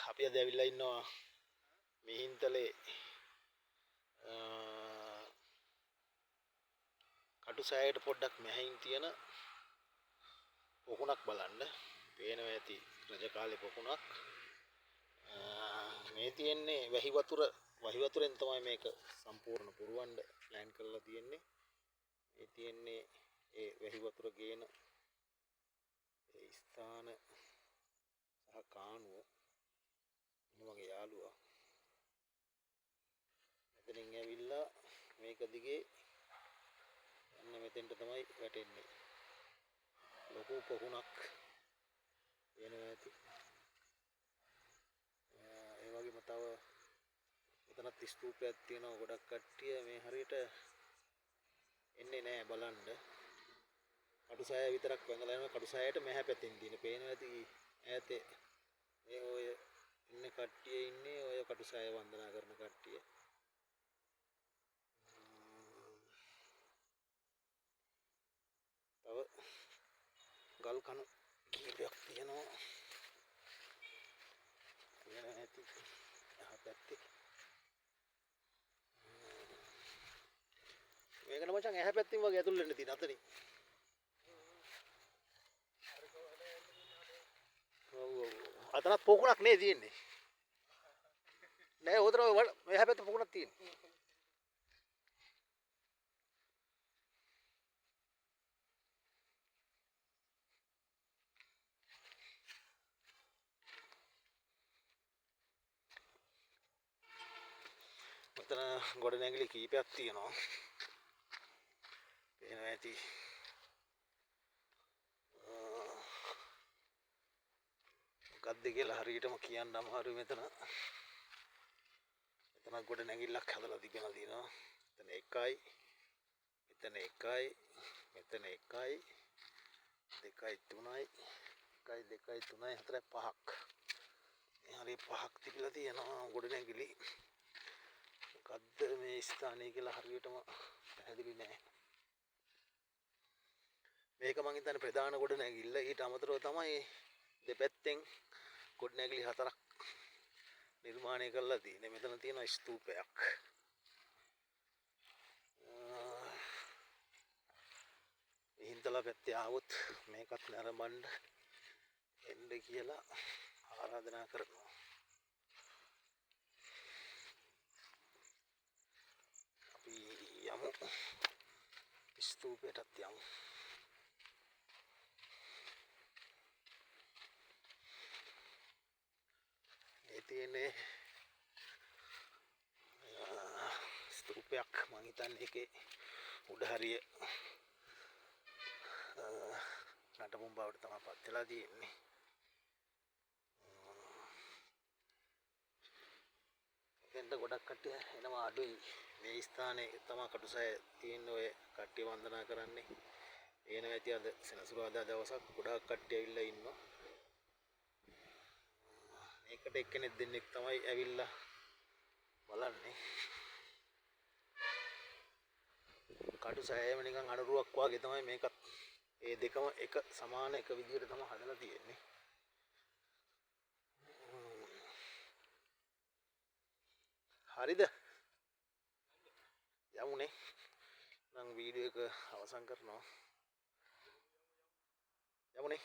අපි අද ඇවිල්ලා ඉන්නවා මිහින්තලේ කටුසෑයට පොඩ්ඩක් මෙහින් තියෙන පොකුණක් බලන්න. පේනවා ඇති රජ කාලේ පොකුණක්. මේ තියෙන්නේ වැහි වතුරෙන් තමයි මේක සම්පූර්ණ පුරවන්න ප්ලෑන් කරලා තියෙන්නේ. මේ තියෙන්නේ ඒ වැහි වතුර ගේන ඒ ස්ථාන සහ කානුව. මගේ යාළුවා මෙතනින් ඇවිල්ලා මේක දිගේ යන්න මෙතෙන්ට තමයි වැටෙන්නේ. ලොකු පොකුණක් වෙනවා ඇති. ඒ වගේම තව මෙතනත් ස්තූපයක් තියෙනවා. ගොඩක් කට්ටිය මේ හරියට එන්නේ නැහැ බලන්න. කටුසෑය විතරක් වැඳලා යනවා. කටුසෑයට මෙහා පැත්තෙන් තියෙන පේනවා ඇති ඈතේ මේ ඔය ඉන්න කට්ටිය ඉන්නේ ඔය කටුසෑය වන්දනා කරන කට්ටිය. තව ගල් කණු කීපයක් තියෙනවා. තියෙනවා ඇති එහා පැත්තේ. මේකන මචං එහා පැත්තෙන් වගේ ඇතුල් වෙන්න තියෙන අතනින්. අතනත් පොකුණක් නේ තියෙන්නේ. නෑ උතර එහා පැත්තේ පොකුණක් තියෙන්නේ. මෙතන ගොඩනැගිලි කීපයක් තියෙනවා. පේනවා ඇති. මොකක්ද කියලා හරියටම කියන්න අමාරුයි මෙතන. මෙතන ගොඩනැගිල්ලක් හදලා තිබෙනවා තියෙනවා. මෙතන එකයි, මෙතන එකයි, මෙතන එකයි, දෙකයි තුනයි, එකයි දෙකයි තුනයි හතරයි පහක්. මේ හරිය පහක් තිබිලා තියෙනවා ගොඩනැගිලි. මොකද්ද මේ ස්ථානය කියලා හරියටම පැහැදිලි නෑ. මේක මං හිතන්නේ ප්‍රධාන ගොඩනැගිල්ල. ඊට අමතරව තමයි දෙපැත්තෙන් ගොඩනැගිලි හතරක් නිර්මාණය කරලා තියෙන්නේ. මෙතන තියෙන ස්තූපයක්. හින්තලා පැත්තේ ආවොත් මේකත් නරඹන්න එන්න කියලා ආරාධනා කරනවා. අපි යමු ස්තූපයටත් යමු. මේ තියෙන්නේ ස්තූපයක්. මං හිතන්නේ ඒකේ උඩ හරිය නටබුන් බවට තමයි පත් වෙලා තියෙන්නේ. එතෙන්ට ගොඩක් කට්ටිය එනවා අඩුයි. මේ ස්ථානේ තමයි කටුසෑය තියෙන ඔය කට්ටිය වන්දනා කරන්නේ. එනවා ඇති අද සෙනසුරාදා දවසක් ගොඩක් කට්ටිය ඇවිල්ලා ඉන්නවා. මේකට එක්කෙනෙක් දෙන්නෙක් තමයි ඇවිල්ලා බලන්නේ. කටුසෑයම නිකන් අනුරුවක් වගේ තමයි මේකත්. ඒ දෙකම එක සමාන එක විදිහට තමයි හදලා තියෙන්නේ. හරිද? යමුනේ. නම් වීඩියෝ එක අවසන් කරනවා. යමුනේ.